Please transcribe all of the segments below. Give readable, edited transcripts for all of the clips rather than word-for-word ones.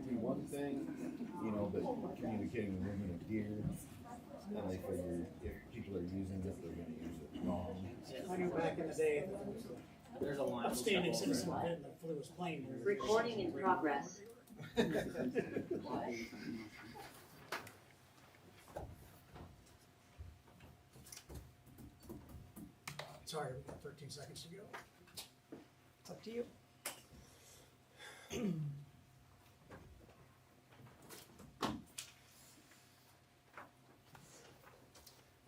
through one thing, but communicating the movement of gear, and they figure if people are using it, they're going to use it wrong. I knew back in the day, There's a line. upstanding citizen did the flu was plain. Recording in progress. Sorry, we got 13 seconds to go. It's up to you.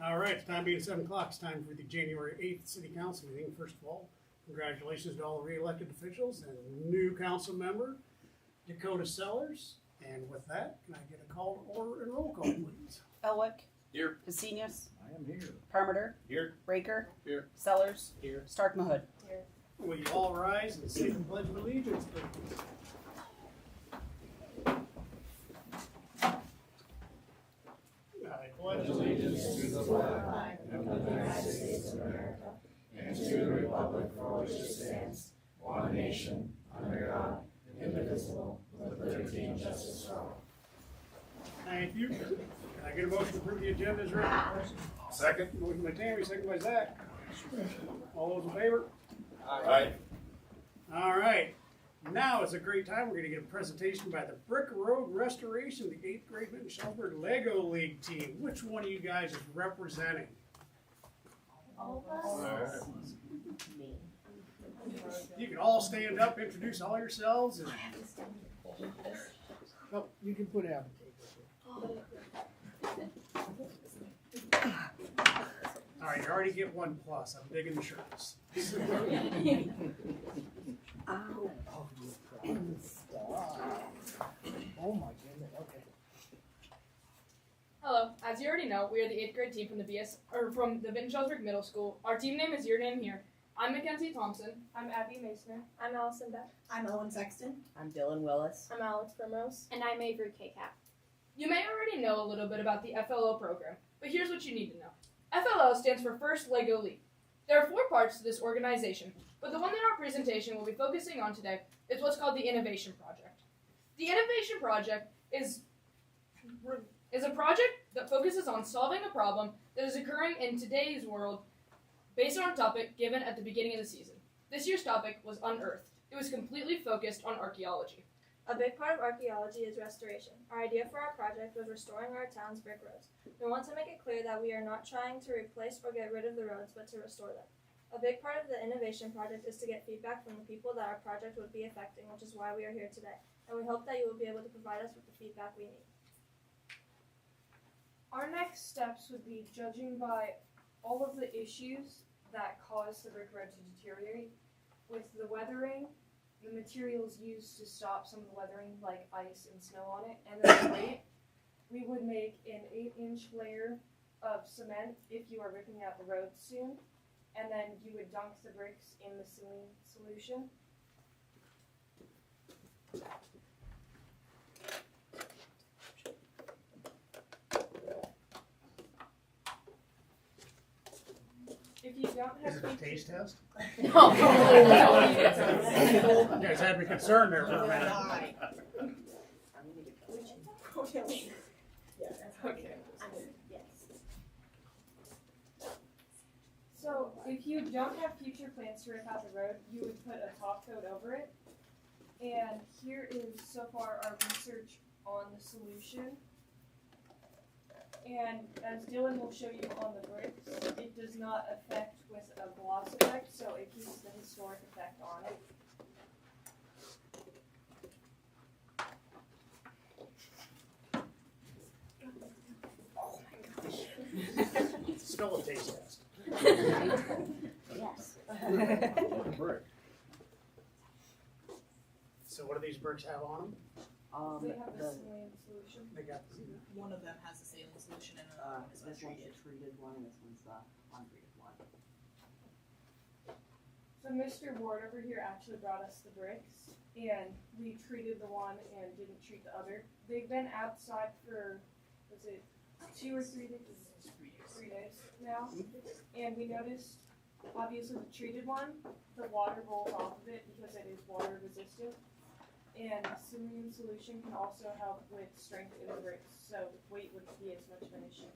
All right, time being 7 o'clock, it's time for the January 8th City Council meeting. First of all, congratulations to all the re-elected officials and new council member, Dakota Sellers. And with that, can I get a call to order and roll call, please? Elwick. Here. Pesinius. I am here. Parmenter. Here. Raker. Here. Sellers. Here. Stark Mahood. Will you all rise and say the Pledge of Allegiance, please? I pledge allegiance to the flag of the United States of America and to the republic for which it stands, one nation, under God, indivisible, with liberty and justice for all. Thank you. Can I get a motion to approve the agenda as written? Second. Motion by Tammy, second by Zach. All those in favor? Aye. All right. Now is a great time. We're going to get a presentation by the Brick Road Restoration, the 8th grade Minton Shelburne Lego League team. Which one of you guys is representing? All of us. You can all stand up, introduce all yourselves. And... Oh, you can put out. All right, you already get 1 plus. I'm digging the shirts. Oh, oh my goodness, okay. Hello. As you already know, we are the 8th grade team from the Vinton Shellsburg Middle School. Our team name is Your Name Here. I'm Mackenzie Thompson. I'm Abby Masoner. I'm Allison Beck. I'm Owen Sexton. I'm Dylan Willis. I'm Alex Primrose. And I'm Avery K-Cap. You may already know a little bit about the FLO program, but here's what you need to know. FLO stands for First Lego League. There are 4 parts to this organization, but the one that our presentation will be focusing on today is what's called the Innovation Project. The Innovation Project is a project that focuses on solving a problem that is occurring in today's world based on a topic given at the beginning of the season. This year's topic was unearthed. It was completely focused on archaeology. A big part of archaeology is restoration. Our idea for our project was restoring our town's brick roads. We want to make it clear that we are not trying to replace or get rid of the roads, but to restore them. A big part of the Innovation Project is to get feedback from the people that our project would be affecting, which is why we are here today. And we hope that you will be able to provide us with the feedback we need. Our next steps would be judging by all of the issues that cause the brick road to deteriorate, with the weathering, the materials used to stop some of the weathering, like ice and snow on it, and then the weight. We would make an 8-inch layer of cement if you are ripping out the road soon, and then you would dunk the bricks in the saline solution. If you don't have Is it a taste test? No. You guys had me concerned there for a minute. Okay. So if you don't have future plans to rip out the road, you would put a top coat over it. And here is so far our research on the solution. And as Dylan will show you on the bricks, it does not affect with a gloss effect, so it keeps the historic effect on it. Still a taste test. Yes. Brick. So what do these bricks have on them? They have a saline solution. They got One of them has a saline solution and another one is This one's untreated. the treated one, and this one's the untreated one. So Mr. Ward over here actually brought us the bricks, and we treated the one and didn't treat the other. They've been outside for, was it 2 or 3 days? 3 days now. And we noticed, obviously the treated one, the water rolls off of it because it is water resistant. And Silium solution can also help with strength in the bricks, so weight wouldn't be as much of an issue.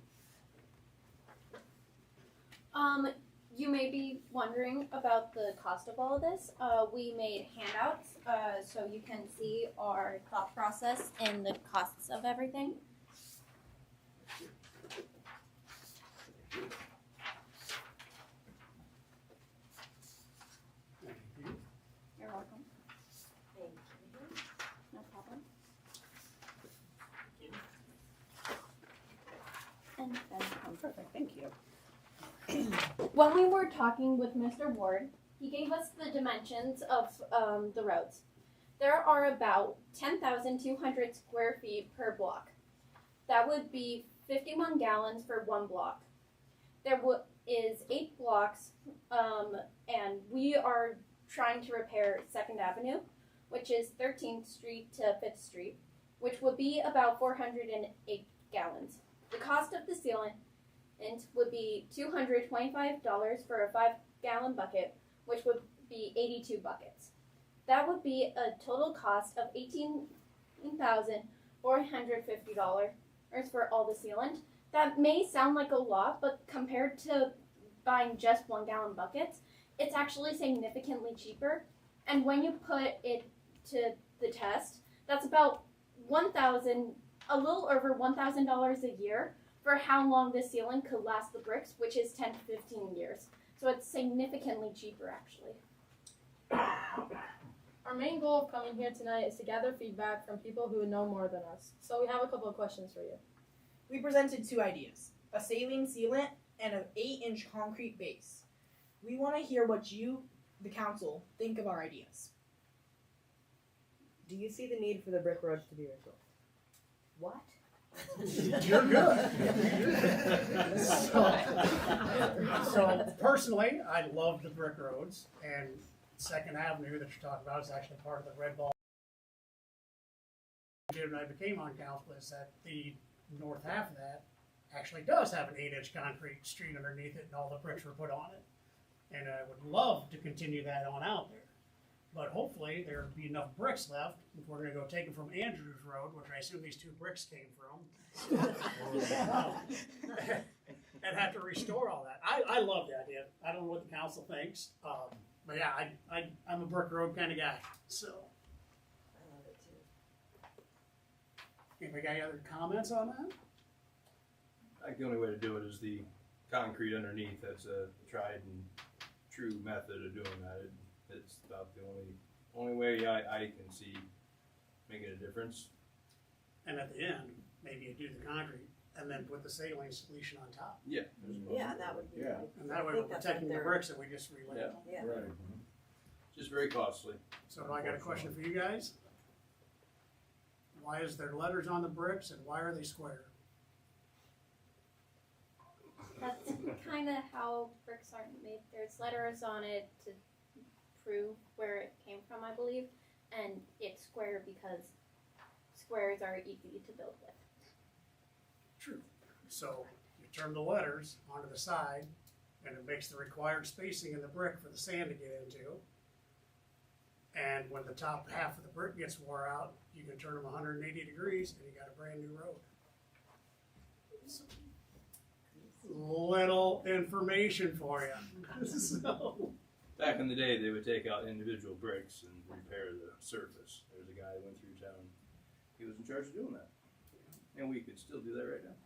You may be wondering about the cost of all of this. We made handouts so you can see our thought process and the costs of everything. You're welcome. Thank you. No problem. And then Perfect, thank you. when we were talking with Mr. Ward, he gave us the dimensions of the roads. There are about 10,200 square feet per block. That would be 51 gallons for one block. There is 8 blocks, and we are trying to repair 2nd Avenue, which is 13th Street to 5th Street, which would be about 408 gallons. The cost of the sealant would be $225 for a 5-gallon bucket, which would be 82 buckets. That would be a total cost of $18,450 for all the sealant. That may sound like a lot, but compared to buying just 1-gallon buckets, it's actually significantly cheaper. And when you put it to the test, that's about a little over $1,000 a year for how long this sealant could last the bricks, which is 10 to 15 years. So it's significantly cheaper, actually. Our main goal of coming here tonight is to gather feedback from people who know more than us. So we have a couple of questions for you. We presented 2 ideas, a saline sealant and an 8-inch concrete base. We want to hear what you, the council, think of our ideas. Do you see the need for the brick roads to be rebuilt? What? You're good. So personally, I love the brick roads, and 2nd Avenue that you're talking about is actually part of the Red Ball. When I became on council, is that the north half of that actually does have an 8-inch concrete street underneath it, and all the bricks were put on it. And I would love to continue that on out there. But hopefully there'll be enough bricks left if we're gonna go take them from Andrews Road, which I assume these 2 bricks came from. And have to restore all that. I love the idea. I don't know what the council thinks. But yeah, I'm a brick road kind of guy, so. I love it too. Anybody got any other comments on that? I think the only way to do it is the concrete underneath. That's a tried and true method of doing that. It's about the only way I can see making a difference. And at the end, maybe you do the concrete and then put the saline solution on top. Yeah. Yeah, that would be. Yeah. And that way we're protecting the bricks that we just relayed. Yeah. Right. Just very costly. So I got a question for you guys. Why is there letters on the bricks and why are they square? That's kind of how bricks are made. There's letters on it to prove where it came from, I believe, and it's square because squares are easy to build with. True. So you turn the letters onto the side and it makes the required spacing in the brick for the sand to get into. And when the top half of the brick gets wore out, you can turn them 180 degrees and you got a brand new road. So, little information for you. So. Back in the day, they would take out individual bricks and repair the surface. There's a guy that went through town. He was in charge of doing that. And we could still do that right now.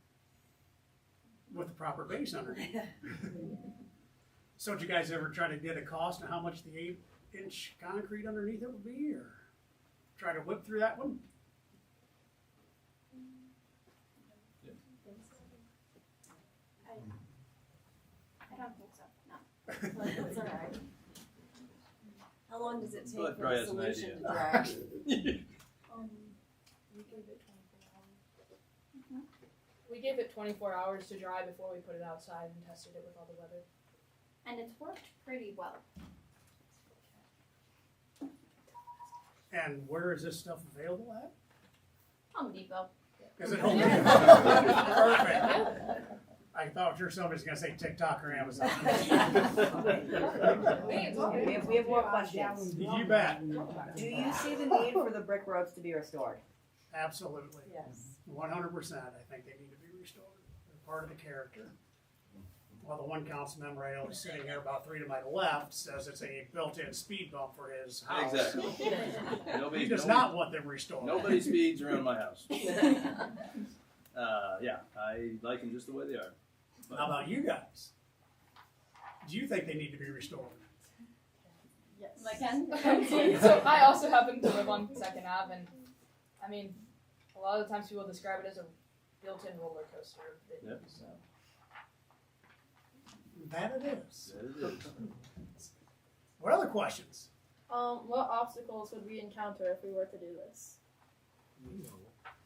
With the proper base underneath. So did you guys ever try to get a cost on how much the 8-inch concrete underneath it would be, or try to whip through that one? I don't think so, no. That's all right. How long does it take Well, for probably the has an solution idea. to dry? We gave it 24 hours. We gave it 24 hours to dry before we put it outside and tested it with all the weather. And it's worked pretty well. And where is this stuff available at? Home Depot. Is it Home Depot? Perfect. I thought sure somebody's gonna say TikTok or Amazon. We have more questions. You bet. Do you see the need for the brick roads to be restored? Absolutely. Yes. 100%. I think they need to be restored. They're part of the character. Well, the one council member I know is sitting here about 3 to my left says it's a built-in speed bump for his house. Exactly. He does not want them restored. Nobody speeds around my house. Yeah, I like them just the way they are. But How about you guys? Do you think they need to be restored? Yes. Like Ken? So I also happen to live on Second Ave, and I mean, a lot of the times people describe it as a built-in roller coaster. Yep. So. That it is. That it is. What other questions? What obstacles would we encounter if we were to do this?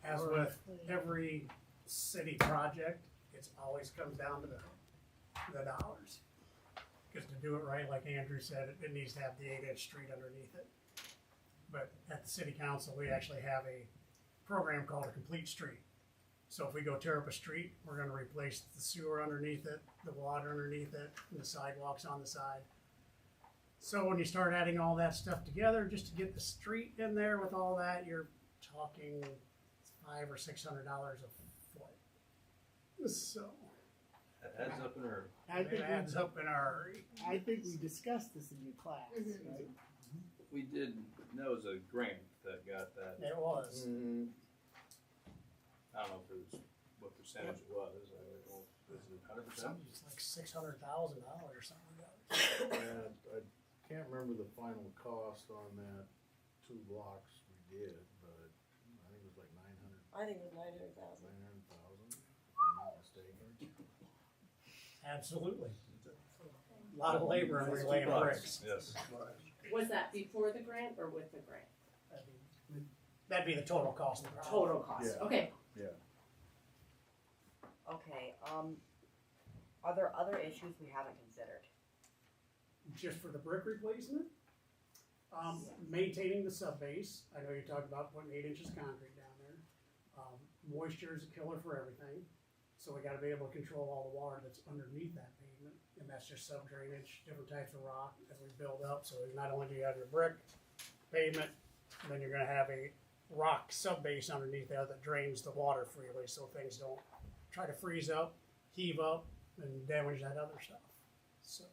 As with every city project, it always comes down to the dollars. Because to do it right, like Andrew said, it needs to have the 8-inch street underneath it. But at the city council, we actually have a program called a complete street. So if we go tear up a street, we're gonna replace the sewer underneath it, the water underneath it, and the sidewalks on the side. So when you start adding all that stuff together, just to get the street in there with all that, you're talking $500 or $600 a foot. So That adds up in a hurry. it adds up in a hurry. I think we discussed this in your class, right? We did, that was a grant that got that. It was. I don't know if it was, what percentage it was, I don't know, was it 100%? It's like $600,000 or something. And I can't remember the final cost on that 2 blocks we did, but I think it was like I think it was 900,000. 900,000, if I'm not mistaken. Absolutely. A lot of labor in relaying bricks. Yes. Was that before the grant or with the grant? That'd be the total cost of the project. Total cost, Yeah. okay. Okay, are there other issues we haven't considered? Just for the brick replacement. Maintaining the sub base. I know you talked about putting 8 inches concrete down there. Moisture is a killer for everything. So we gotta be able to control all the water that's underneath that pavement. And that's just sub drainage, different types of rock as we build up. So not only do you have your brick pavement, and then you're gonna have a rock sub base underneath there that drains the water freely so things don't try to freeze up, heave up, and damage that other stuff. So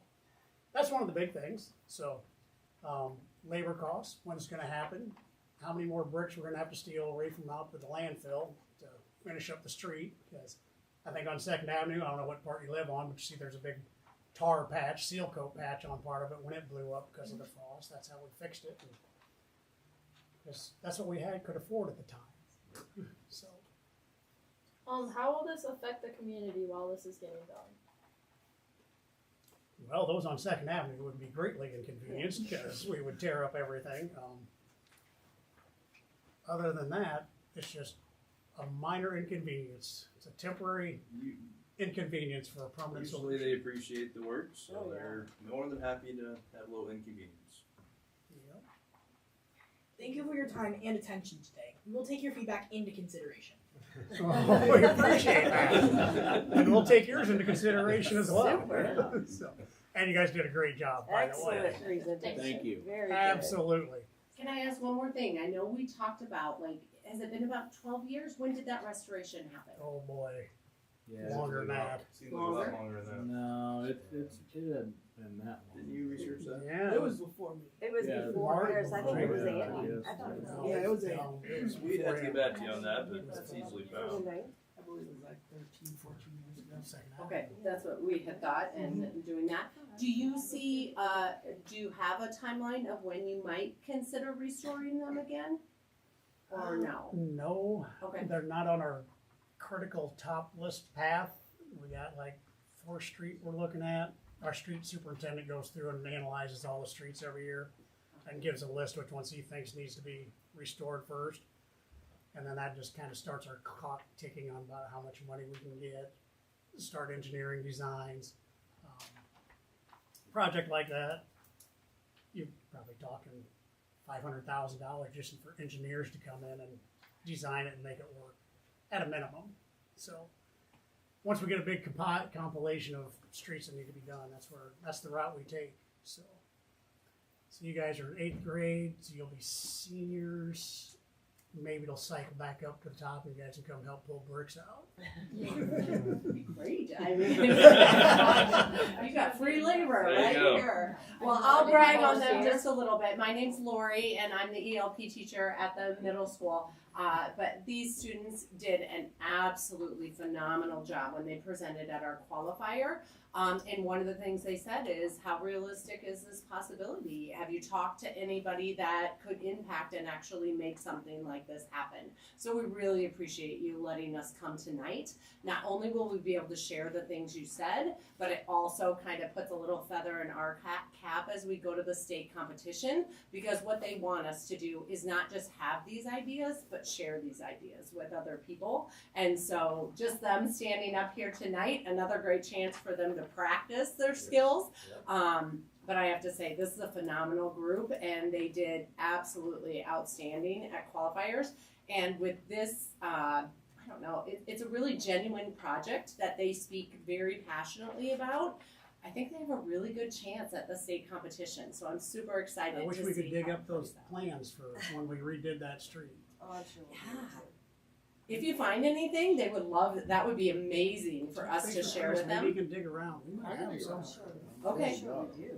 that's one of the big things. So labor costs, when it's gonna happen, how many more bricks we're gonna have to steal away from out to the landfill to finish up the street. Because I think on Second Avenue, I don't know what part you live on, but you see there's a big tar patch, seal coat patch on part of it when it blew up because of the frost. That's how we fixed it. Because that's what we could afford at the time. So How will this affect the community while this is getting done? well, those on Second Avenue would be greatly inconvenienced because we would tear up everything. Other than that, it's just a minor inconvenience. It's a temporary inconvenience for a permanent Usually solution. they appreciate the work, so they're more than happy to have a little inconvenience. Yep. Thank you for your time and attention today. We will take your feedback into consideration. We appreciate that. And we'll take yours into consideration as well. Super. So, and you guys did a great job, by the way. Excellent presentation. Thank you. Very good. Absolutely. Can I ask one more thing? I know we talked about, like, has it been about 12 years? When did that restoration happen? Oh, boy. Yeah. Longer than that. Seems like a lot longer than that. No, it hadn't been that long. Didn't you research that? Yeah. It was before me. It was Yeah, before Mark yours. I think it was before Andy. yours, I thought it was No, Andy. Yeah, it was it was We'd have to get before back to you on that, but it's easily It was found. Andy. I believe it was like 13, 14 years ago. Second half. Okay, that's what we had thought and doing that. Do you see, do you have a timeline of when you might consider restoring them again? Or no? No, Okay. they're not on our critical top list path. We got like 4th Street we're looking at. Our street superintendent goes through and analyzes all the streets every year and gives a list which ones he thinks needs to be restored first. And then that just kind of starts our clock ticking on about how much money we can get, start engineering designs. Project like that, you're probably talking $500,000 just for engineers to come in and design it and make it work at a minimum. So once we get a big compilation of streets that need to be done, that's the route we take, so. So you guys are in 8th grade, so you'll be seniors. Maybe it'll cycle back up to the top and you guys can come help pull bricks out. Great, I mean, you got free labor There you right go. here. Well, I'll brag on them just a little bit. My name's Lori and I'm the ELP teacher at the middle school. But these students did an absolutely phenomenal job when they presented at our qualifier. And one of the things they said is, how realistic is this possibility? Have you talked to anybody that could impact and actually make something like this happen? So we really appreciate you letting us come tonight. Not only will we be able to share the things you said, but it also kind of puts a little feather in our cap as we go to the state competition, because what they want us to do is not just have these ideas, but share these ideas with other people. And so just them standing up here tonight, another great chance for them to practice their skills. But I have to say, this is a phenomenal group and they did absolutely outstanding at qualifiers. And with this, I don't know, it's a really genuine project that they speak very passionately about. I think they have a really good chance at the state competition, so I'm super excited. I wish to we could see dig how up those it plays out. plans for when we redid that street. Oh, I'm sure. Yeah. If you find anything, they would love it. That would be amazing for us to share with Maybe you them. can dig around. We might have some. Okay,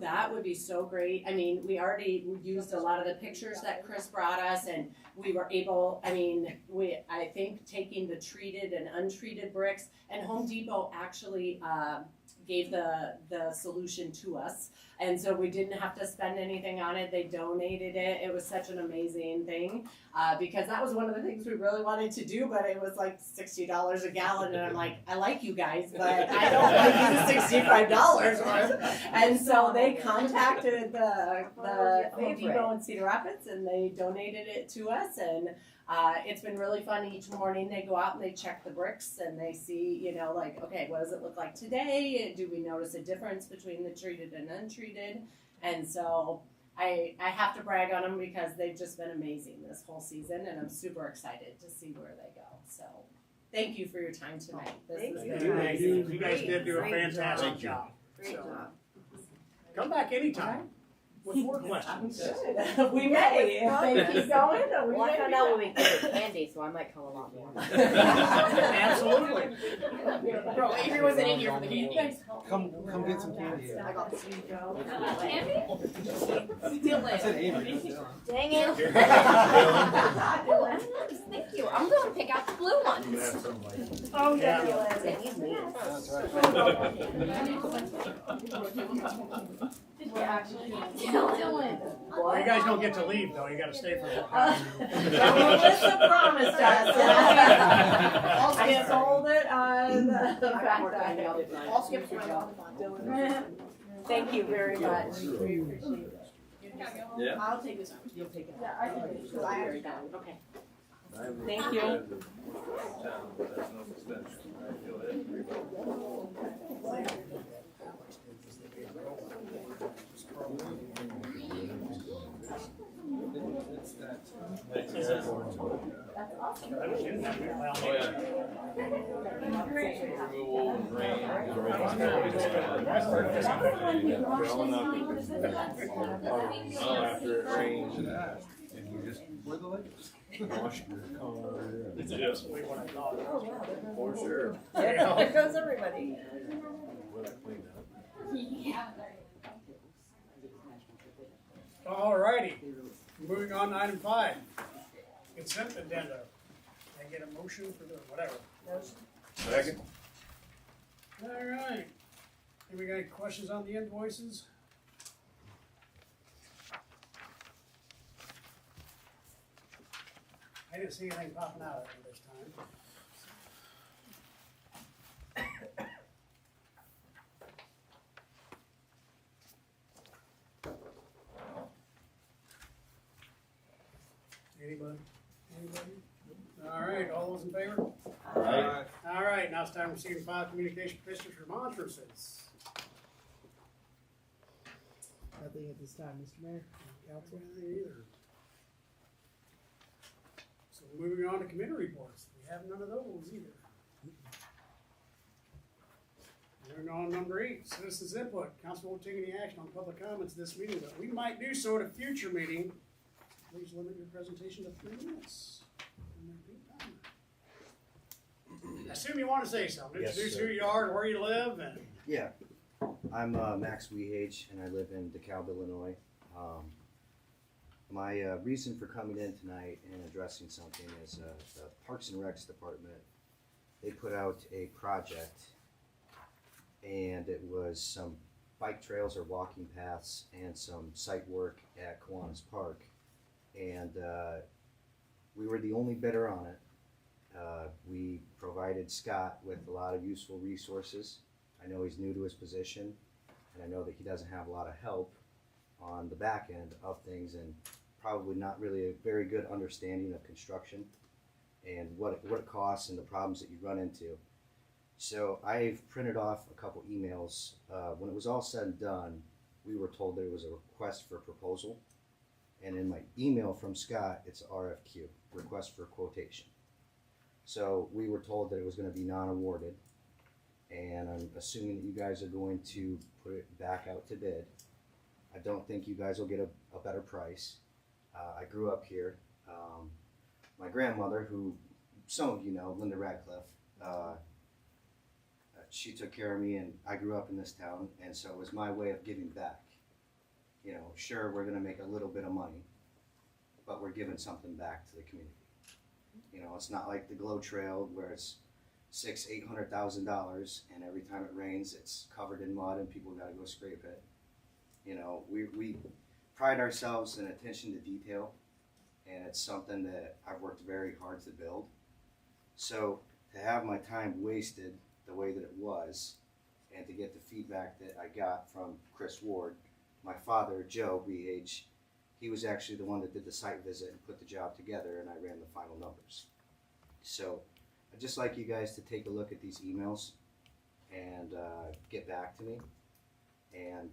that would be so great. I mean, we already used a lot of the pictures that Chris brought us, and we were able, I think taking the treated and untreated bricks, and Home Depot actually gave the solution to us. And so we didn't have to spend anything on it. They donated it. It was such an amazing thing because that was one of the things we really wanted to do, but it was like $60 a gallon. And I'm like, I like you guys, but I don't like the $65 worth. And so they contacted the Home Depot in Cedar Rapids and they donated it to us. And it's been really fun. Each morning they go out and they check the bricks and they see, like, okay, what does it look like today? Do we notice a difference between the treated and untreated? And so I have to brag on them because they've just been amazing this whole season and I'm super excited to see where they go. So thank you for your time tonight. This has been amazing. You guys did do a fantastic job. Great job. Come back anytime with more questions. We may, if they keep going. Well, I found out when we get the candy, so I might come a lot more. Absolutely. Bro, Avery wasn't in here for the candy. Come get some candy. I got this. I said Avery. Dang it. Thank you. I'm going to pick out the blue ones. Oh, Yeah. That's right. Dylan. You guys don't get to leave though. You gotta stay for the Melissa promised us. I sold it on the fact that I'll skip my Thank you very much. We appreciate it. Yeah. I'll take this out. You'll take it. Yeah, I can take this. I Very have done. Okay. Thank you. That's no suspension. I feel it. Oh, yeah. Removal and drain. After it rains. And you just, where the lake? Wash your car. It's just for sure. There goes everybody. Alrighty, moving on to item 5. Consent addenda. Can I get a motion for the whatever? Second. Alright. Anybody got any questions on the invoices? I didn't see anything popping out at me this time. Anybody? Alright, all those in favor? Aye. Alright, now it's time to receive and file communication petitions for remonstrances. Nothing at this time, Mr. Mayor, council. Anything either. So moving on to committee reports, we have none of those either. Moving on, number 8, citizens input. Council won't take any action on public comments this meeting, but we might do so at a future meeting. Please limit your presentation to 3 minutes. I assume you want to say something. Yes, Introduce sir. who you are and where you live. And Yeah, I'm Max Wehage, and I live in DeKalb, Illinois. My reason for coming in tonight and addressing something is the Parks and Recs Department. They put out a project, and it was some bike trails or walking paths and some site work at Kiwanis Park. And we were the only bidder on it. We provided Scott with a lot of useful resources. I know he's new to his position, and I know that he doesn't have a lot of help on the back end of things, and probably not really a very good understanding of construction and what it costs and the problems that you run into. So I've printed off a couple emails. When it was all said and done, we were told there was a request for proposal, and in my email from Scott, it's RFQ, request for quotation. So we were told that it was going to be non-awarded, and I'm assuming that you guys are going to put it back out to bid. I don't think you guys will get a better price. I grew up here. My grandmother, who some of you know, Linda Radcliffe, she took care of me, and I grew up in this town, and so it was my way of giving back. You know, sure, we're going to make a little bit of money, but we're giving something back to the community. You know, it's not like the Glow Trail where it's $600,000-$800,000, and every time it rains, it's covered in mud and people got to go scrape it. You know, we pride ourselves in attention to detail, and it's something that I've worked very hard to build. So to have my time wasted the way that it was, and to get the feedback that I got from Chris Ward, my father, Joe Wehage, he was actually the one that did the site visit and put the job together, and I ran the final numbers. So I'd just like you guys to take a look at these emails and get back to me. And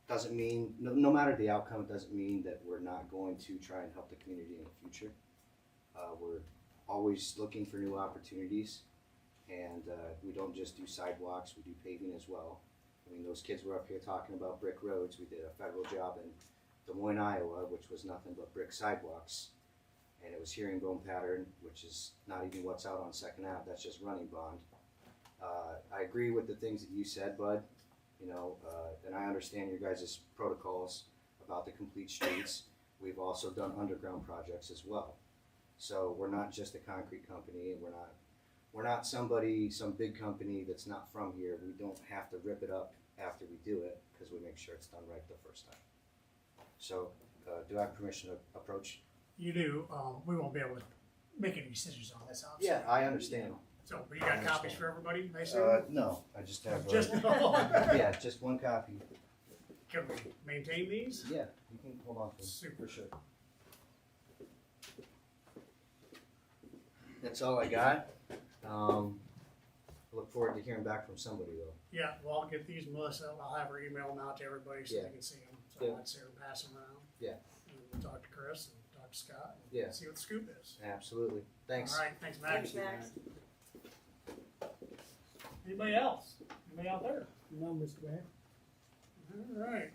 doesn't mean, no matter the outcome, it doesn't mean that we're not going to try and help the community in the future. We're always looking for new opportunities, and we don't just do sidewalks, we do paving as well. I mean, those kids were up here talking about brick roads. We did a federal job in Des Moines, Iowa, which was nothing but brick sidewalks. And it was here in Bone Pattern, which is not even what's out on Second Ave, that's just running bond. I agree with the things that you said, Bud, you know, and I understand your guys' protocols about the complete streets. We've also done underground projects as well. So we're not just a concrete company, and we're not some big company that's not from here. We don't have to rip it up after we do it, because we make sure it's done right the first time. So, do I have permission to approach? you do. We won't be able to make any decisions on this, obviously. Yeah, I understand. So, but you got copies for everybody, I assume? No, I just have. Just yeah, just one copy. Can we maintain these? Yeah, you can hold on to them. Super. For sure. That's all I got. I look forward to hearing back from somebody though. Yeah, well, I'll get these, Melissa. I'll have her email them out to everybody so Yeah. they can see them. So Yeah. I'd say her pass them around. Yeah. And we'll talk to Chris and talk to Scott. And Yeah. see what the scoop is. Absolutely. Thanks. All right, thanks, Max. Thanks, Max. Anybody else? Anybody out there? No, Mr. Mayor. All right.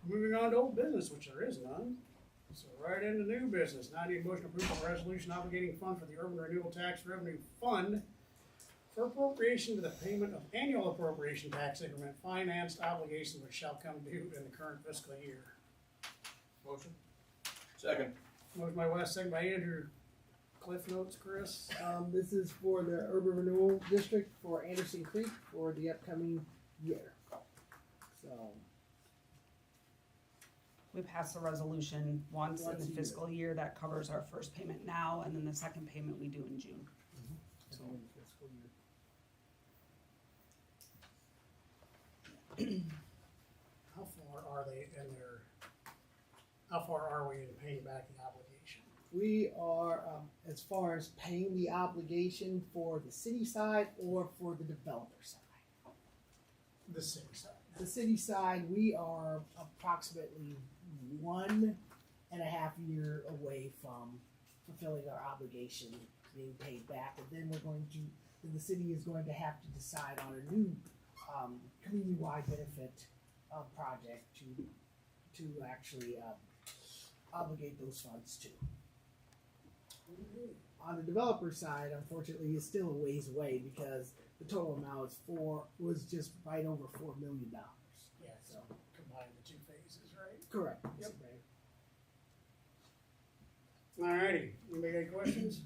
Moving on to old business, which there is none. So right into new business. Now I need a motion to approve a resolution obligating fund for the Urban Renewal Tax Revenue Fund for appropriation to the payment of annual appropriation tax increment financed obligation which shall come due in the current fiscal year. Motion. Second. Motion by Wes, second by Andrew. Cliff notes, Chris. This is for the Urban Renewal District for Anderson Creek for the upcoming year. So, We pass a resolution once in Once the a year. fiscal year that covers our first payment now, and then the second payment we do in June. so in the fiscal year. How far are they in their, how far are we in paying back the obligation? We are, as far as paying the obligation for the city side or for the developer side. The city side. The city side, we are approximately 1.5 years away from fulfilling our obligation, being paid back, and then the city is going to have to decide on a new, community-wide benefit, project to actually, obligate those funds to. On the developer side, unfortunately, it's still a ways away because the total amount was just right over $4 million. Yeah, so combine the two phases, right? Correct. Yep. Alrighty, anybody got any questions?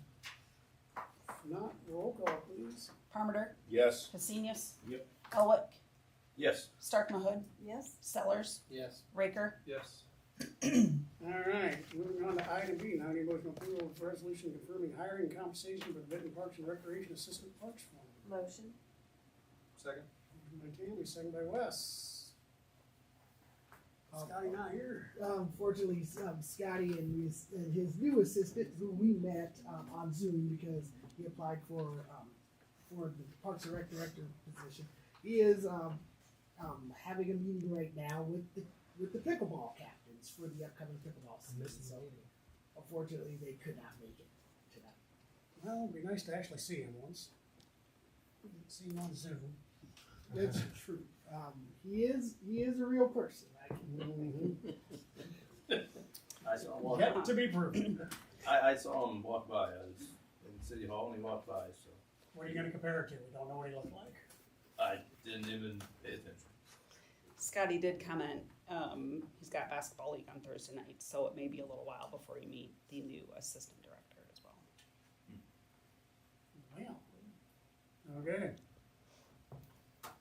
If not, roll call, please. Parmenter, Yes. Husenius, Yep. Elwick, Yes. Stark Mahud, Yes. Sellers, Yes. Raker, Yes. Alright, moving on to item B, now I need motion approval of resolution confirming hiring and compensation for the Benton Parks and Recreation Assistant Parks Foreman. Motion. Second. Motion by Tammy, second by Wes. Scotty not here. Unfortunately, Scotty and his new assistant, who we met on Zoom because he applied for the Parks and Rec director position, he is having a meeting right now with the pickleball captains for the upcoming pickleball season. So, unfortunately, they could not make it tonight. Well, it'd be nice to actually see him once. See him on Zoom. That's true. He is a real person. I saw him walk Yet to be proven. I saw him walk by. I was in City Hall and he walked by, so What are you gonna compare it to? We don't know what he looked like. I didn't even pay attention. Scotty did comment, he's got basketball league on Thursday night, so it may be a little while before you meet the new assistant director as well. Well, okay.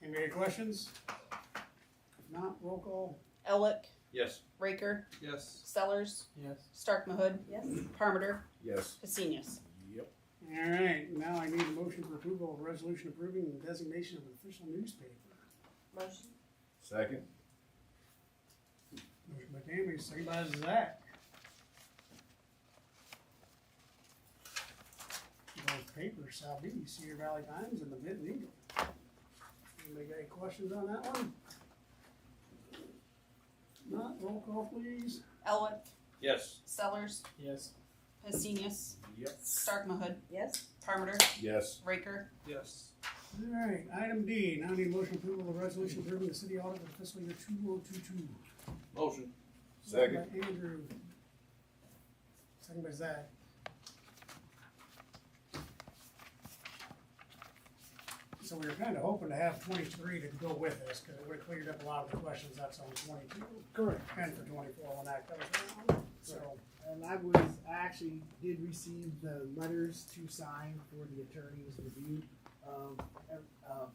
Any questions? If not, roll call. Elwick, Yes. Raker, Yes. Sellers, Yes. Stark Mahud, Yes. Parmenter, Yes. Husenius. Yep. Alright, now I need a motion for approval of resolution approving the designation of an official newspaper. Motion. Second. Motion by Tammy, second by Zach. Those papers, South Beach, Cedar Valley Times and the Benton Eagle. Anybody got any questions on that one? Not, roll call please. Elwick, Yes. Sellers, Yes. Husenius, Yep. Stark Mahud, Yes. Parmenter, Yes. Raker, Yes. Alright, item D, now I need a motion approval of resolution approving the city audit for fiscal year 2022. Motion. Second. Motion by Andrew. Second by Zach. So we were kinda hoping to have 23 to go with this, cause it would've cleared up a lot of the questions that's on 22. Correct. And for 24 when that comes around, so. And I actually did receive the letters to sign for the attorney's review of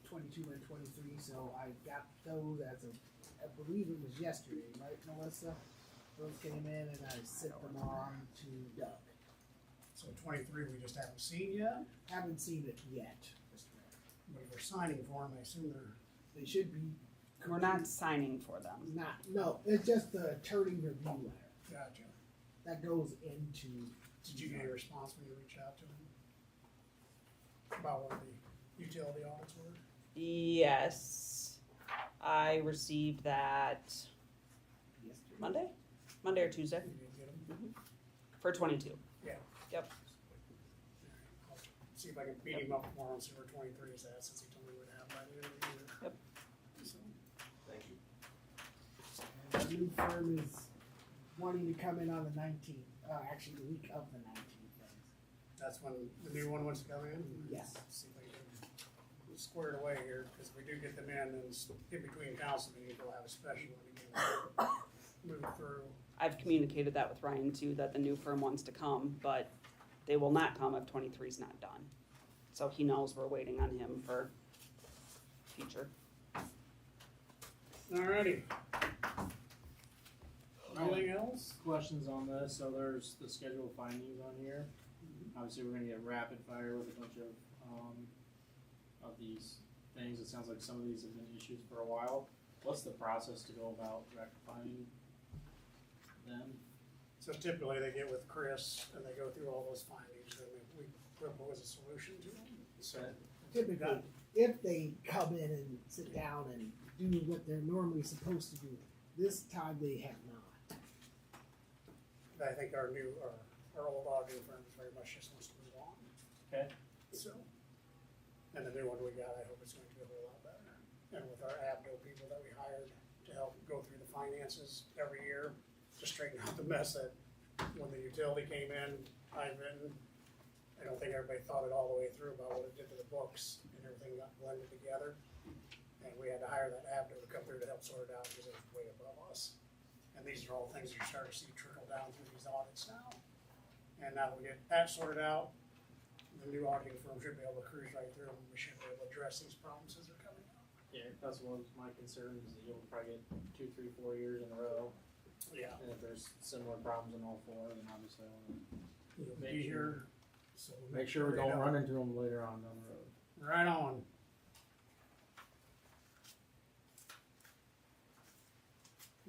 22 and 23, so I got those as of, I believe it was yesterday, right, Melissa? Those came in and I sent them on to Doug. So 23 we just haven't seen yet, Haven't seen it yet, Mr. Mayor. but if we're signing for them, I assume They should be. we're not signing for them. No, it's just the attorney review letter gotcha. that goes into. Did you get a response when you reached out to them? About what the utility audits were? Yes, I received that Monday or Tuesday You did get them? for 22. Yeah. Yep. I'll see if I can beat him up tomorrow and see where 23 is at, since he told me we'd have by the end of the year. Yep. So, Thank you. And the new firm is wanting to come in on the 19th, actually the week of the 19th. that's when the new one wants to come in? Yes. See if I can square it away here, because if we do get them in, then in between council meetings, we'll have a special one again. Move through. I've communicated that with Ryan too, that the new firm wants to come, but they will not come if 23 is not done. So he knows we're waiting on him for future. Alrighty. Anything else? Questions on this? So there's the scheduled findings on here. Obviously, we're gonna get rapid fire with a bunch of these things. It sounds like some of these have been issues for a while. What's the process to go about rectifying them? So typically they get with Chris and they go through all those findings and we propose a solution to them. So Typically, if they come in and sit down and do what they're normally supposed to do, this time they have not. I think our old auditing firm is And the new one we got, I hope it's going to be a whole lot better. And with our ABDO people that we hired to help go through the finances every year, to straighten out the mess that when the utility came in, I don't think everybody thought it all the way through about what it did to the books, and everything got blended together. And we had to hire that ABDO to come through to help sort it out because it was way above us. And these are all things you're starting to see trickle down through these audits now. And now that we get that sorted out, the new auditing firm should be able to cruise right through them. We should be able to address these problems as they're coming up. Yeah, that's one of my concerns, is that you'll probably get 2, 3, 4 years in a row. Yeah. And if there's similar problems in all 4, then obviously I wanna You'll make be sure, here, so make sure we don't run into them later on down the road. Right on.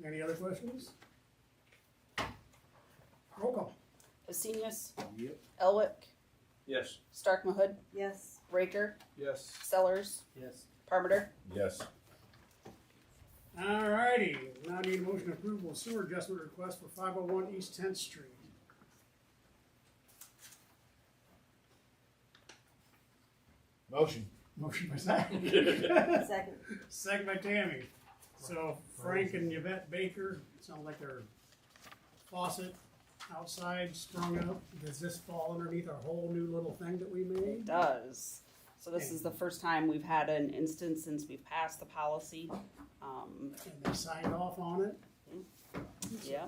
Any other questions? Roll call. Husenius, Yep. Elwick, Yes. Stark Mahud, Yes. Raker, Yes. Sellers, Yes. Parmenter. Yes. Alrighty, now I need a motion to approval of sewer adjustment request for 501 East 10th Street. Motion. Motion by Zach. Second. Second by Tammy. So Frank and Yvette Baker, sounds like their faucet outside sprung up. Does this fall underneath our whole new little thing that we made? It does. So this is the first time we've had an instance since we've passed the policy. And they signed off on it. Yeah.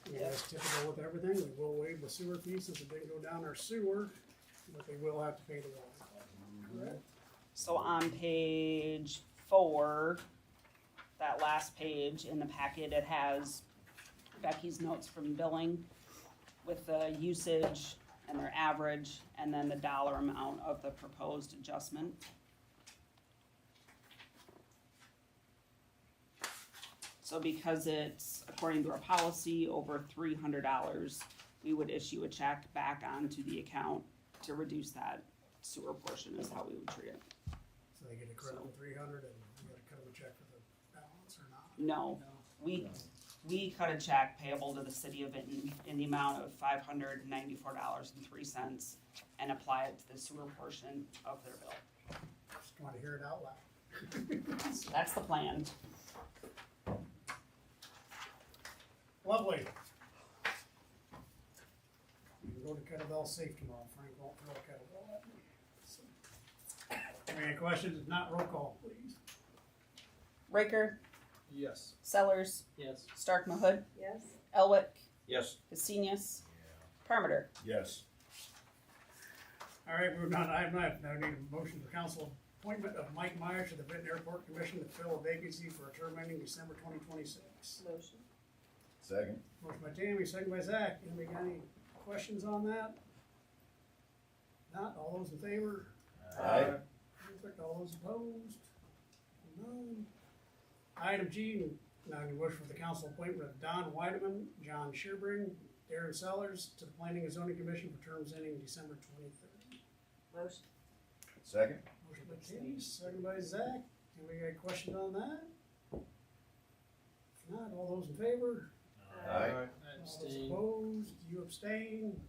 And as typical with everything, we will waive the sewer fee since it didn't go down our sewer, but they will have to pay the water. Correct? So on page 4, that last page in the packet, it has Becky's notes from billing with the usage and their average, and then the dollar amount of the proposed adjustment. So because it's, according to our policy, over $300, we would issue a check back onto the account to reduce that sewer portion is how we would treat it. So they get a credit of 300 and you gotta cut them a check for the balance or not? No, we cut a check payable to the city of Vinton in the amount of $594.03 and apply it to the sewer portion of their bill. Just want to hear it out loud. That's the plan. Lovely. You can go to kettlebell safe tomorrow. Frank won't throw a kettlebell at me. So. Any questions? If not, roll call, please. Raker, Yes. Sellers, Yes. Stark Mahud, Yes. Elwick, Yes. Husenius, Parmenter. Yes. All right, moving on to item 9. Now I need a motion for council appointment of Mike Myers to the Vinton Airport Commission to fill a vacancy for a term ending December 2026. Motion. Second. Motion by Tammy, second by Zach. Anybody got any questions on that? Not, all those in favor? Aye. Perfect, all those opposed? None. Item G, now I wish for the council appointment of Don Weideman, John Sherbring, Darren Sellers to the Planning and Zoning Commission for terms ending December 2030. Motion. Second. Motion by Tammy, second by Zach. Anybody got questions on that? If not, all those in favor? Aye. I All those abstain. opposed, you abstain.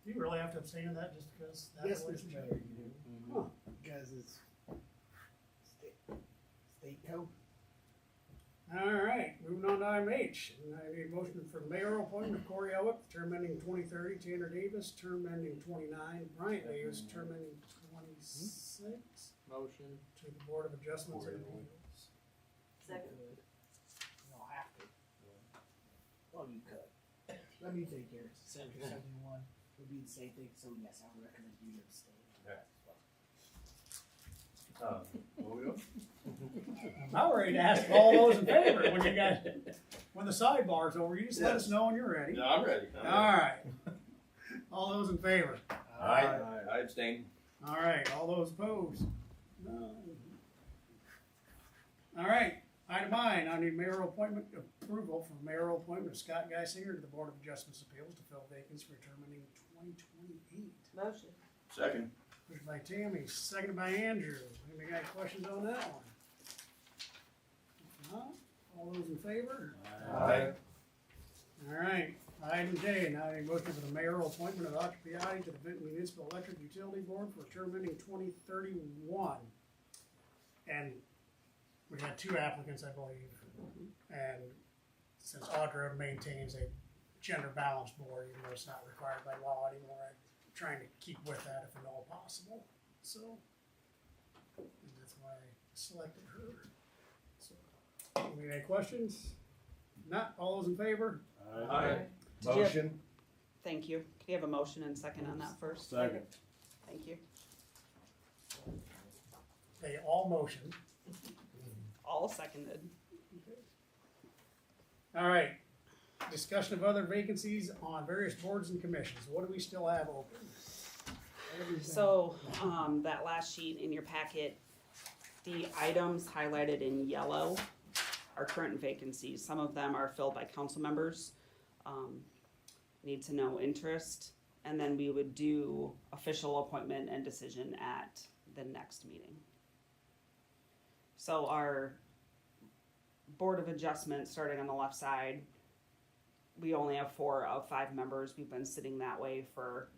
Do you really have to abstain on that just because? that Yes, Mr. relationship? Mayor, you do. Huh. Because it's state code. All right, moving on to item H. And I need a motion for the mayoral appointment of Corey Elwick, term ending 2030, Tanner Davis, term ending 29, Bryant Davis, term ending 26, Motion. to the Board of Adjustments and Appeals. Second. You don't have to. Well, you could. Let me take care of it. Same Chapter thing. 71 would be the same thing, so yes, I would recommend you to abstain. I'm ready to ask all those in favor when you guys, when the sidebar's over, you just let us know when you're ready. No, I'm ready. All right. All those in favor? Aye. I abstain. All right, all those opposed? None. All right, item I, now I need mayoral appointment approval for mayoral appointment of Scott Geisinger to the Board of Adjustments Appeals to fill vacancy for term ending 2028. Motion. Second. Motion by Tammy, seconded by Andrew. Anybody got questions on that one? If not, all those in favor? Aye. All right, Item J, now a motion for the mayoral appointment of Dr. Piatti to the Benton Municipal Electric Utility Board for a term ending 2031. And we had 2 applicants, I believe. And since Audra maintains a gender balanced board, even though it's not required by law anymore, I'm trying to keep with that if at all possible. So, and that's why I selected her. So, any questions? Not, all those in favor? Aye. Did you have- Motion. Thank you. Can you have a motion and second on that first? Second. Thank you. They all motion. All seconded. All right. Discussion of other vacancies on various boards and commissions. What do we still have open? Everything. So, that last sheet in your packet, the items highlighted in yellow are current vacancies. Some of them are filled by council members. Need to know interest, and then we would do official appointment and decision at the next meeting. So our Board of Adjustment, starting on the left side, we only have 4 of 5 members. We've been sitting that way for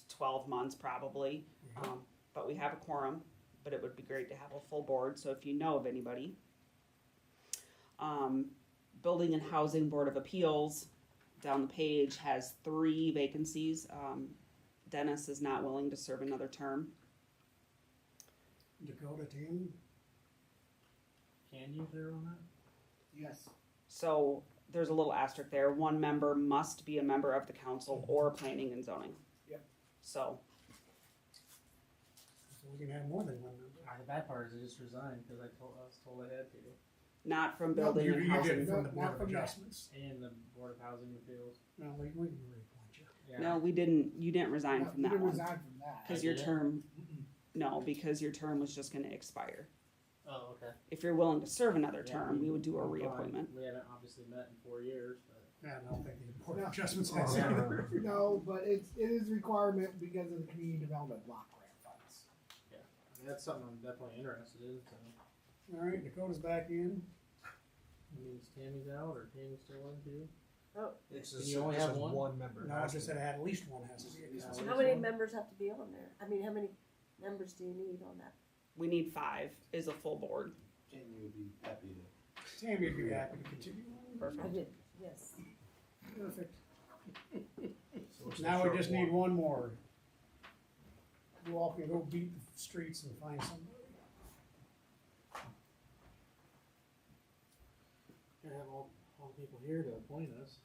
12 months probably. But we have a quorum, but it would be great to have a full board, so if you know of anybody. Building and Housing Board of Appeals, down the page, has 3 vacancies. Dennis is not willing to serve another term. Dakota team. Can you clear on that? Yes. So there's a little asterisk there. 1 member must be a member of the council or planning and zoning. Yep. So we can have more than 1 member. The bad part is I just resigned because I was told I had to. not from No, building you and did housing. from the Not Board of from that. Adjustments. And the Board of Housing Appeals. No, we can reappoint you. Yeah. No, we didn't. You didn't resign No, from you that didn't one resign from that. because I your didn't? term. No, because your term was just going to expire. Oh, okay. If you're willing to serve another Yeah, term, we would do a I'm fine. reappointment. We haven't obviously met in 4 years, but. Yeah, I don't think the Board of No. Adjustments Oh, has yeah. either. No, but it is a requirement because of the community development block grant funds. I mean, that's something I'm definitely interested in. So. All right, Dakota's back in. That means Tammy's out, or Tammy's still in too. Oh. Can you only have one? member. No, I just said at least one has to be. a council. How many members have to be on there? I mean, how many members do you need on that? We need 5 is a full board. Jamie would be happy to. Tammy would be happy to continue on. Perfect. Yes. Perfect. So it's a Now we short just need one more. You all can go beat the streets and find somebody. Gotta have all the people here to appoint us.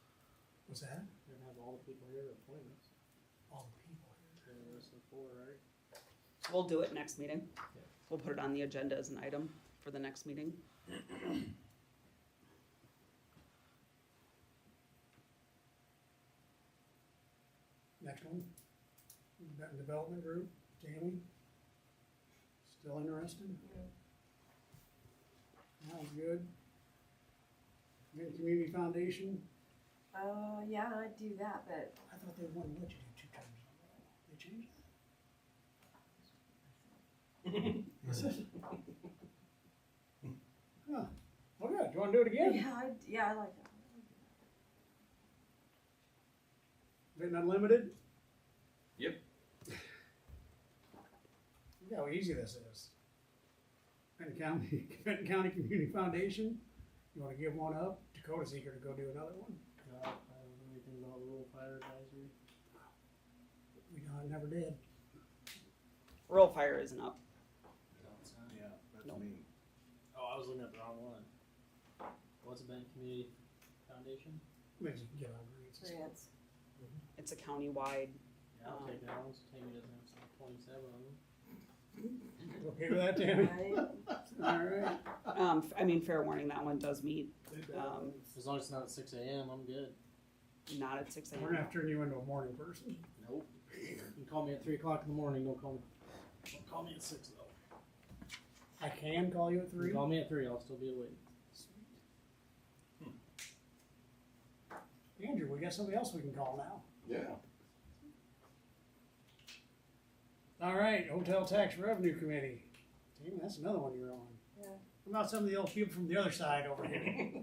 What's that? Gotta have all the people here to appoint us. All the people here. There was 4, right? We'll do it next meeting. We'll put it on the agenda as an item for the next meeting. Next one. Benton Development Group, Tammy. Still interested? Sounds good. Benton Community Foundation, Yeah, I'd do that, but I thought they wanted to let you do 2 terms. They changed that? Huh. Oh, good. Do you want to do it again? yeah, I like that. Benton Unlimited? Yep. Look how easy this is. Benton County Community Foundation, you wanna give one up? Dakota's eager to go do another one. I don't know anything about Rural Fire Advisory. I never did. Rural Fire isn't up. Yeah, that's No. me. Oh, I was looking at the wrong one. What's a Benton Community Foundation? Maybe you can get on grants. and stuff. Grants. It's a county-wide. Yeah, I'll take that one. So Tammy doesn't have some 27 of them. Okay with that, Tammy? Right. Alright. I mean, fair warning, that one does meet. As long as it's not at 6 a.m., I'm good. Not at 6 We're gonna a.m. have to turn you into a morning person. Nope. You can call me at 3 o'clock in the morning. Don't call me at 6 though. I can call you at 3? You call me at 3. I'll still be awake. Andrew, we got somebody else we can call now. Yeah. Alright, Hotel Tax Revenue Committee. Tammy, that's another one you're on. Yeah. What about some of the old people from the other side over here?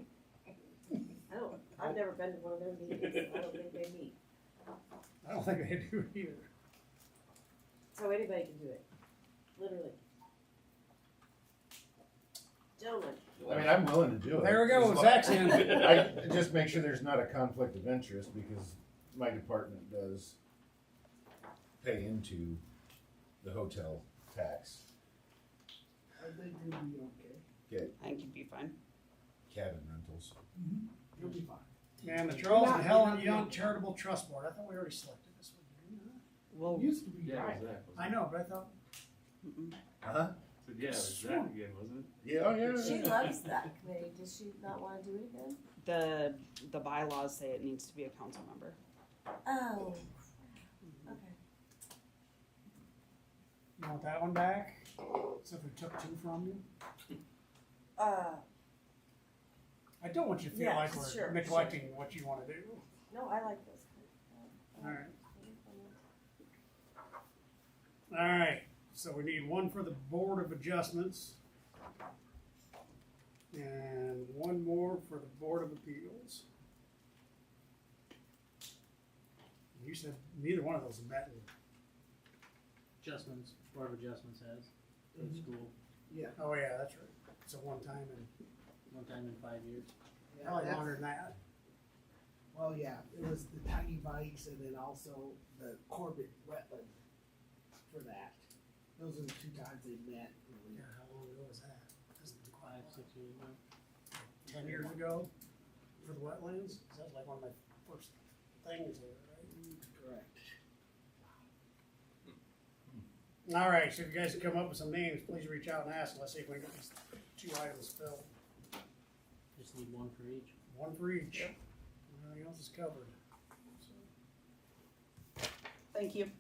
I don't, I've never been to one of their meetings, I don't think they meet, I don't think they do either. so anybody can do it, literally. Gentlemen. I mean, I'm willing to do it. There we go, Zach's in. I just make sure there's not a conflict of interest because my department does pay into the hotel tax. I think you'll be okay. Get I think you'd be fine. cabin rentals. You'll be fine. And the Charles and Helen Young Charitable Trust Board, I thought we already selected this one, didn't we? Well, It used to be. Yeah, right. exactly. I know, but I thought, Huh? Yeah, it was that again, wasn't it? Yeah, oh yeah. She loves that committee. Does she not want to do it again? the bylaws say it needs to be a council member. Oh. Okay. you want that one back? So if we took two from you? I don't want you to feel Yeah, like we're sure, neglecting what you wanna do. No, I like this. Alright. Alright, so we need one for the Board of Adjustments. And one more for the Board of Appeals. You said neither one of those met in. Adjustments, Board of Adjustments has, for the school, Yeah. Oh yeah, that's right. It's a one time and one time in 5 years. probably that's- longer than that. Well, yeah, it was the tiny bikes and then also the Corbett wetland for that. Those are the two times they met. Really. Yeah, how long ago was that? That's been quite 5, 6 years ago. 10 years ago for the wetlands? That was like one of my first things there, right? Correct. All right, so if you guys can come up with some names, please reach out and ask. Let's see if we can get these 2 items filled. Just need one for each. One for each. Everything else is covered. Thank you.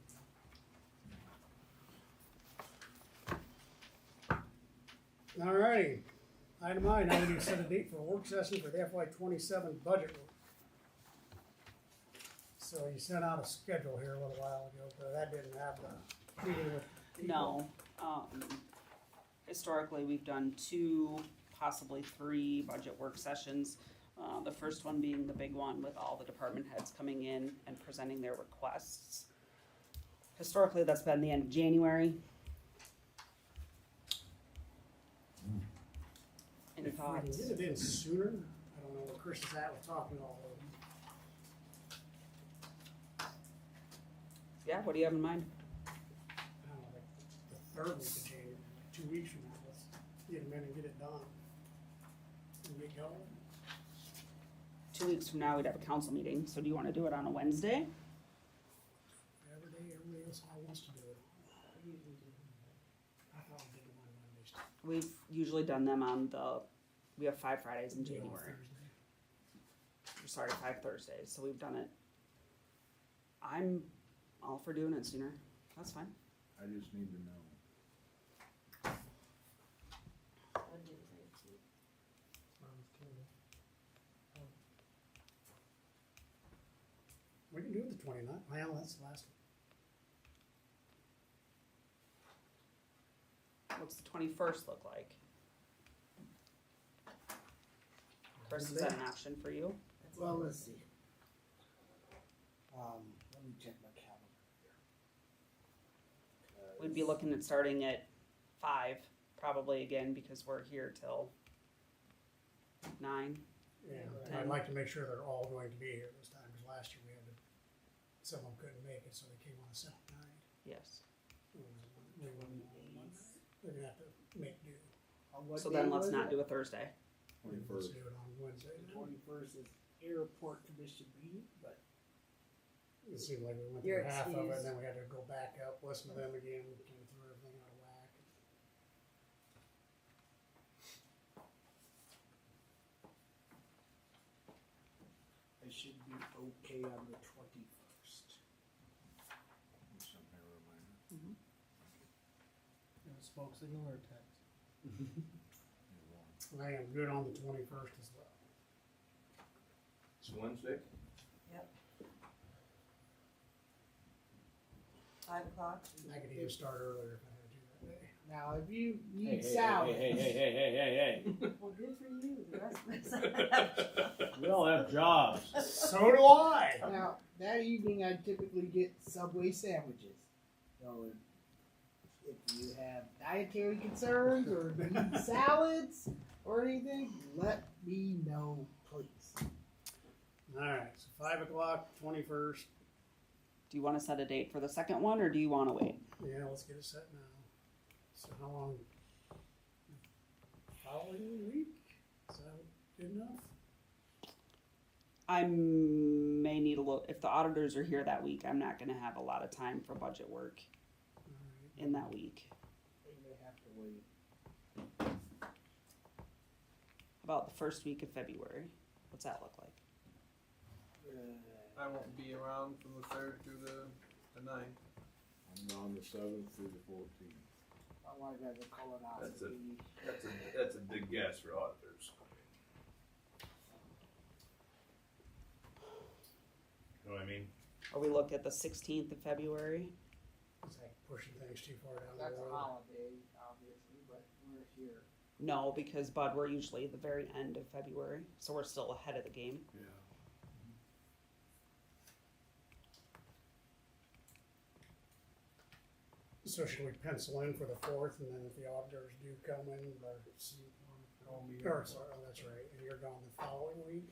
All righty. Item I, now we need to set a date for a work session for the FY '27 budget work. So you sent out a schedule here a little while ago, but that didn't have the meeting with people. No. Historically, we've done 2, possibly 3 budget work sessions. The first one being the big one with all the department heads coming in and presenting their requests. Historically, that's been the end of January. Any If we can thoughts? get it in sooner, I don't know where Chris is at with talking to all of them. Yeah, what do you have in mind? I don't know, like the 3rd week of January, like 2 weeks from now, let's get them in and get it done. And get going. 2 weeks from now, we'd have a council meeting, so do you wanna do it on a Wednesday? Every day, everybody else all wants to do it. I thought we did them on Mondays. We've usually done them on we have 5 Fridays in Do it on January. Thursday. Sorry, 5 Thursdays, so we've done it. I'm all for doing it sooner, that's fine. I just need to know. We can do it the 29th. Well, that's the last one. What's the 21st look like? Chris, is that an option for you? Well, let's see. Let me check my calendar here. We'd be looking at starting at 5, probably again, because we're here till 9. Yeah, and I'd like to make sure they're all going to be here this time, because last year we had to, someone couldn't make it, so they came on a second night. Yes. We wouldn't on Monday. They're gonna have to make do. On what So day then let's was not it? do a Thursday. Let's do it on Wednesday. The 21st is airport commission meeting, but It seemed like we went Your through half of it, excuse. and then we had to go back up, listen to them again, came through everything out of whack. it should be okay on the 21st. Smoke signal or text? I am good on the 21st as well. It's Wednesday? 5 o'clock. I could even start earlier if I had to that day. Now, if you Hey, need hey, salad, hey. Well, good for you. The rest of us. We all have jobs. So do I. now that evening I typically get Subway sandwiches. So if you have dietary concerns or need salads or anything, let me know, please. Alright, so 5 o'clock, 21st. Do you want to set a date for the second one, or do you want to wait? Yeah, let's get it set now. So how long? Following week? Is that good enough? I may need a little, if the auditors are here that week, I'm not going to have a lot of time for budget work in that week. You may have to wait. About the first week of February. What's that look like? I won't be around from the 3rd through the 9th. I'm on the 7th through the 14th. My wife has a colonoscopy. That's a big guess for auditors. You know what I mean? Or we look at the 16th of February? Is that pushing things too far down That's the a road? holiday, obviously, but we're here. No, because Bud, we're usually at the very end of February, so we're still ahead of the game. Yeah. So should we pencil in for the 4th, and then if the auditors do come in, or Call me. or sorry, oh, that's right, and you're gone the following week?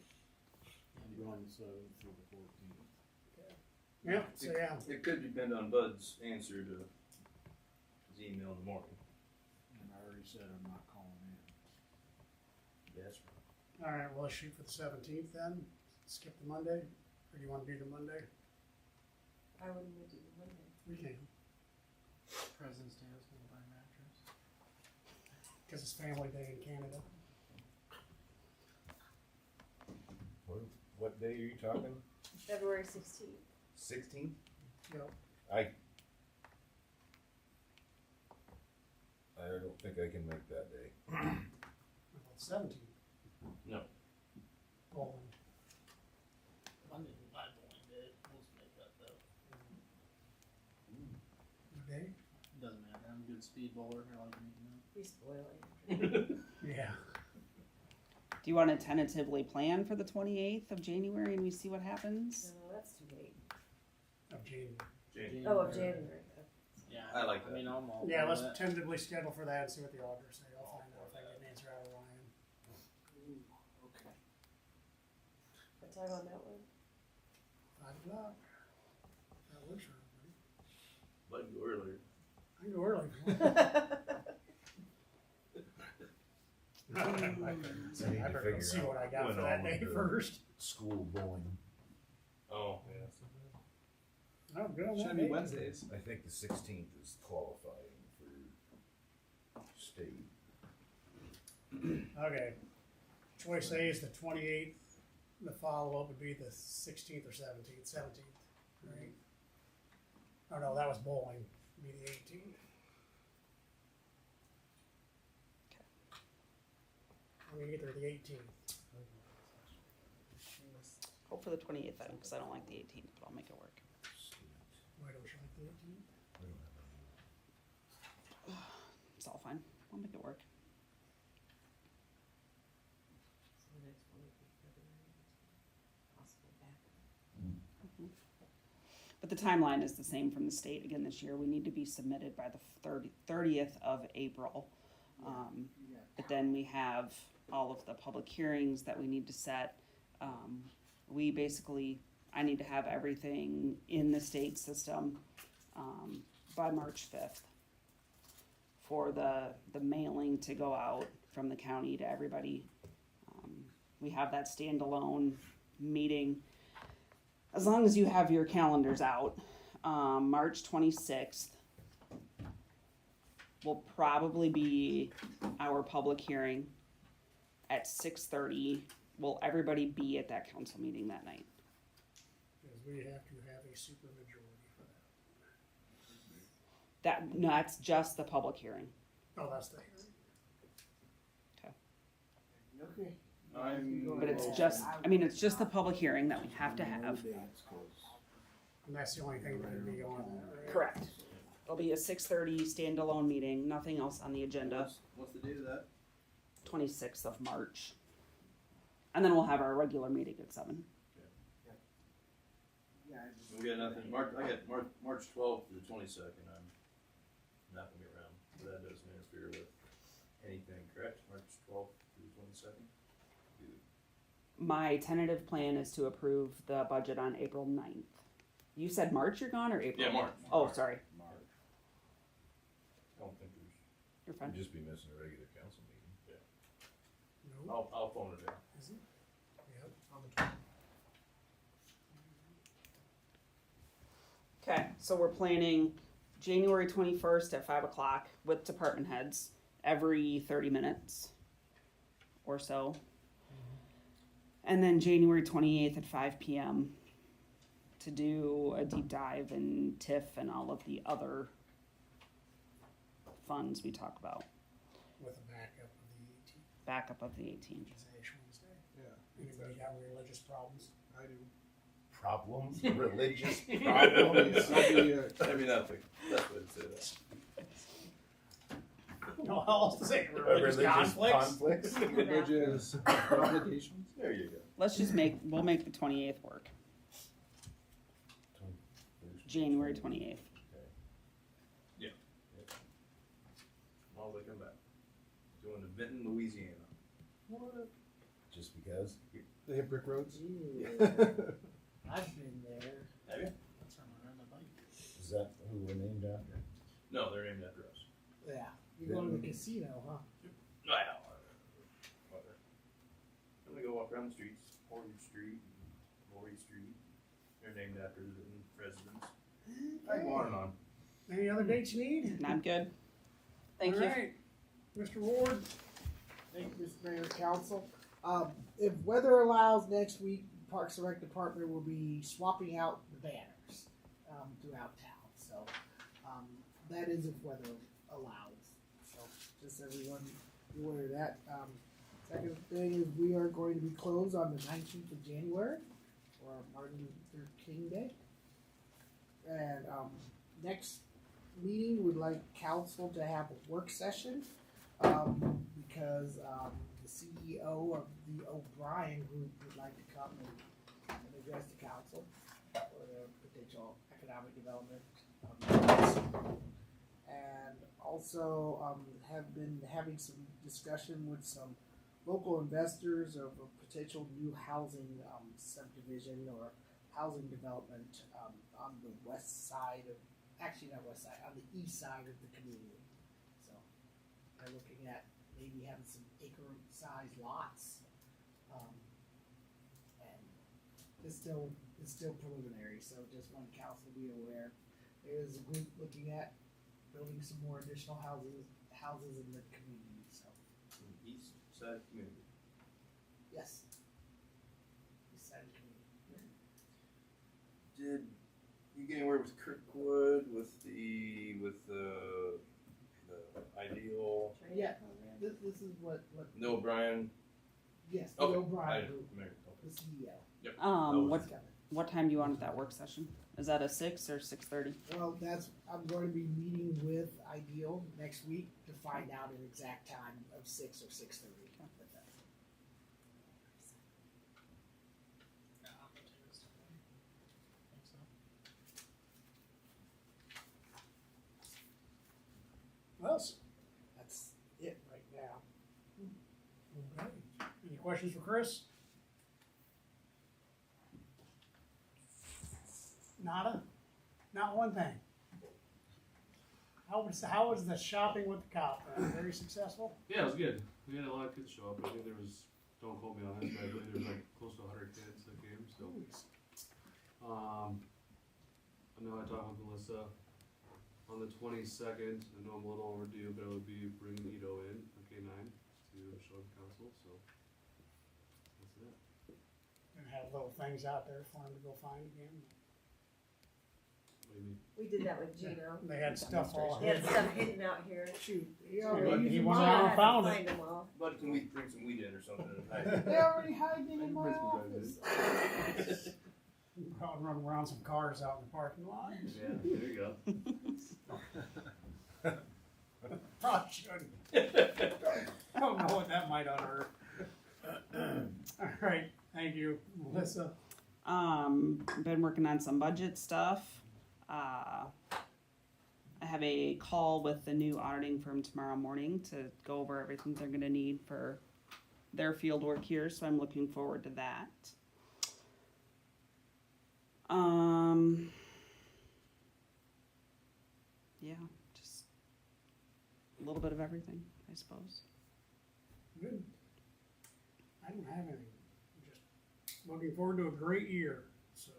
I'm on the 7th through the 14th. Yeah, so yeah. It could depend on Bud's answer to his email in the morning. And I already said I'm not calling in. Yes. Alright, well, let's shoot for the 17th then. Skip the Monday, or do you want to do the Monday? I wouldn't do the Monday. We can, President's Day, I was gonna buy a mattress. because it's Family Day in Canada. What day are you talking? February 16th. 16th? Yep. I don't think I can make that day. How about 17th? No. Bowling. Monday, my bowling day. We'll just make that though. What day? Doesn't matter. I'm a good speed bowler. I like making We spoil it. Yeah. Do you want to tentatively plan for the 28th of January and we see what happens? No, that's too late. Of January. that. Oh, of January. Yeah, I like I mean, I'm all Yeah, for let's that. tentatively schedule for that and see what the auditors say. I'll find out if I get an answer out of Ryan. Okay. What time on that one? 5 o'clock. That works for everybody. Bud go earlier. I can go early. if you want. I I need to better figure see out what I got when for that all day of the first. School bowling. Oh, yeah. Oh, good on that Should be day. Wednesdays. I think the 16th is qualifying for state. Okay. Choice A is the 28th. The follow-up would be the 16th or 17th. 17th, right? Oh no, that was bowling. It'd be the 18th. I'm gonna get there the 18th. Hope for the 28th then, because I don't like the 18th, but I'll make it work. Why don't you like the 18th? It's all fine. I'll make it work. So the next one would be February. Possible back. But the timeline is the same from the state again this year. We need to be submitted by the 30th of April. But then we have all of the public hearings that we need to set. We basically, I need to have everything in the state system by March 5th for the mailing to go out from the county to everybody. We have that standalone meeting. As long as you have your calendars out, March 26th will probably be our public hearing at 6:30. Will everybody be at that council meeting that night? Because we have to have a supermajority for that. No, that's just the public hearing. Oh, that's the hearing. Okay. But it's just, I mean, it's just the public hearing that we have to have. And that's the only thing that would be on that, right? Correct. It'll be a 6:30 standalone meeting, nothing else on the agenda, What's the date of that? 26th of March. And then we'll have our regular meeting at 7. Yeah, We got nothing, I got March 12th to the 22nd, I'm not gonna be around, but that doesn't interfere with anything, correct? March 12th to the 22nd? My tentative plan is to approve the budget on April 9th. You said March you're gone or April? Yeah, March. Oh, sorry. March. I don't think there's, You're fine. You'd just be missing a regular council meeting. No. I'll phone it in. Is it? Yep, on the 12th. Okay, so we're planning January 21st at 5 o'clock with department heads every 30 minutes or so. And then January 28th at 5 p.m. to do a deep dive in TIF and all of the other funds we talk about. With a backup of the 18th. Backup of the 18th. It's Ash Wednesday. Yeah. Anybody got religious problems? I do. Problems? Religious problems? I mean, that's way to say that. No, how else to say it? Religious conflicts? Religious obligations. There you go. We'll make the 28th work. January 28th. Yeah. Well, they come back. Going to Benton, Louisiana. What? Just because? They have brick roads? I've been there. Have you? That's where I'm on the bike. Is that who we're named after? No, they're named after us. Yeah. You're going to the casino, huh? Well, whatever. I'm gonna go walk around the streets, Orchard Street, Lori Street. They're named after the residents. I go on and on. Any other dates you need? I'm good. Thank All you. right. Mr. Ward? Thank you, Mr. Mayor, Council. If weather allows, next week, Parks and Rec Department will be swapping out the banners throughout town. So that is if weather allows. So just everyone be aware of that. Second thing is we are going to be closed on the 19th of January for Martin Luther King Day. And next meeting, would like council to have a work session because the CEO of the O'Brien Group would like to come and address the council for the potential economic development. And also have been having some discussion with some local investors of a potential new housing subdivision or housing development on the west side of, actually not west side, on the east side of the community. So they're looking at maybe having some acre-sized lots. And it's still preliminary, so just want council to be aware. There is a group looking at building some more additional houses in the community, so. East Side Community. Yes. East side of the community. Did you get anywhere with Kirkwood with the ideal? Yeah, this is what. No, O'Brien. Yes, the Okay. O'Brien Group, Okay. the CEO. Yep. What time do you want at that work session? Is that a 6 or 6:30? Well, I'm going to be meeting with Ideal next week to find out an exact time of 6 or 6:30. with them. What else? That's it right now. Okay. Any questions for Chris? Nada? Not one thing. How was the shopping with the cop? Very successful? Yeah, it was good. We had a lot of kids show up. I think there was, don't quote me on this, but I believe there was like close to 100 kids that came. So, I know I talked with Melissa on the 22nd. I know I'm a little overdue, but I would be bringing Ito in for K9 to show the council. So, that's it. And have little things out there for him to go find again. What do you mean? We did that with Gino. They had stuff all He had hidden. stuff hidden out here. Shoot, He went out and found Find it. them all. But can we bring some weed in or something? They already hiding it in my office. Probably run around some cars out in the parking lot. Yeah, there you go. probably shouldn't. I don't know what that might unearth. All right, thank you, Melissa. Been working on some budget stuff. I have a call with the new auditing firm tomorrow morning to go over everything they're gonna need for their field work here, so I'm looking forward to that. Yeah, just a little bit of everything, I suppose. Good. I don't have anything. Just looking forward to a great year. So,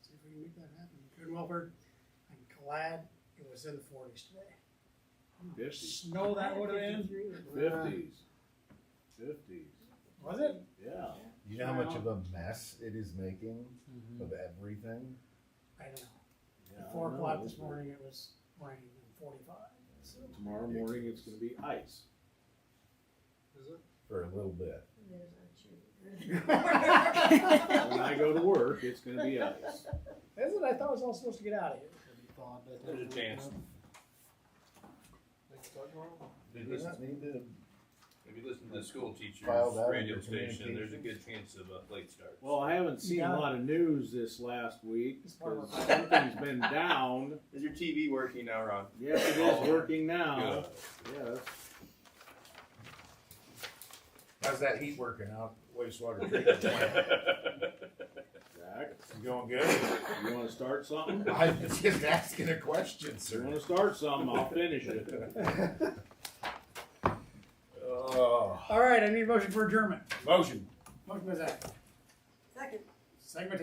see if we can make that happen. Good welfare. I'm glad it was in the 40s today. 50s. Snow that would have been. 50s. 50s. Was it? Yeah. You know how much of a mess it is making of everything? I know. Yeah, At 4 I know. o'clock this morning, it was raining and 45. So. Tomorrow morning it's gonna be ice. Is it? For a little bit. When I go to work, it's gonna be ice. Is it? I thought I was all supposed to get out of here. There's a chance. Did we not need to? If you listen to the school teacher's File that radio under station, there's a communications? good chance of a late start. Well, I haven't seen a got lot of news this last week, It's part of 'cause our- everything's been down. Is your TV working now, Ron? Yes, it is working now. Yes. How's that heat working out? Wastewater treatment plant. Jack, You going good? you wanna start something? I'm just asking a question, You sir. wanna start something, I'll finish it. Oh, All right, I need a motion for adjournment. motion. Motion by Zach. Second. Second by